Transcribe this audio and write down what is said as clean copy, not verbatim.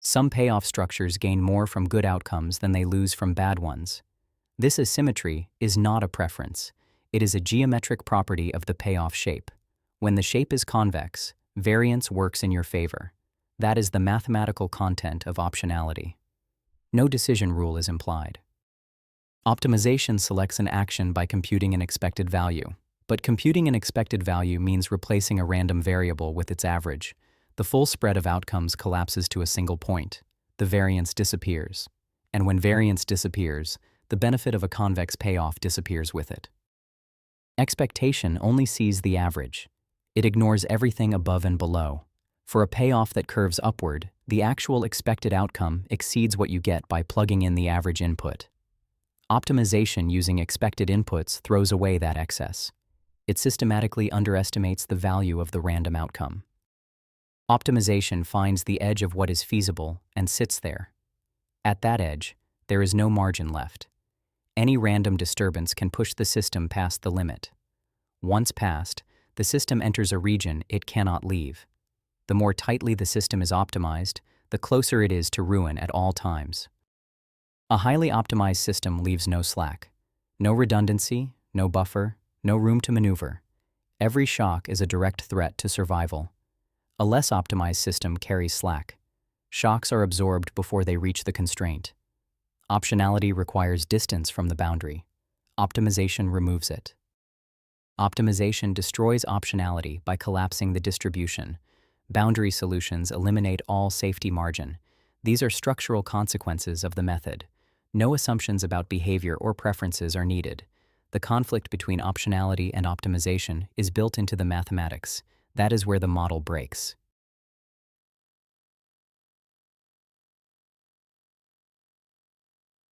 Some payoff structures gain more from good outcomes than they lose from bad ones. This asymmetry is not a preference. It is a geometric property of the payoff shape. When the shape is convex, variance works in your favor. That is the mathematical content of optionality. No decision rule is implied. Optimization selects an action by computing an expected value. But computing an expected value means replacing a random variable with its average. The full spread of outcomes collapses to a single point. The variance disappears. And when variance disappears, the benefit of a convex payoff disappears with it. Expectation only sees the average. It ignores everything above and below. For a payoff that curves upward, the actual expected outcome exceeds what you get by plugging in the average input. Optimization using expected inputs throws away that excess. It systematically underestimates the value of the random outcome. Optimization finds the edge of what is feasible and sits there. At that edge, there is no margin left. Any random disturbance can push the system past the limit. Once passed, the system enters a region it cannot leave. The more tightly the system is optimized, the closer it is to ruin at all times. A highly optimized system leaves no slack. No redundancy, no buffer, no room to maneuver. Every shock is a direct threat to survival. A less optimized system carries slack. Shocks are absorbed before they reach the constraint. Optionality requires distance from the boundary. Optimization removes it. Optimization destroys optionality by collapsing the distribution. Boundary solutions eliminate all safety margin. These are structural consequences of the method. No assumptions about behavior or preferences are needed. The conflict between optionality and optimization is built into the mathematics. That is where the model breaks.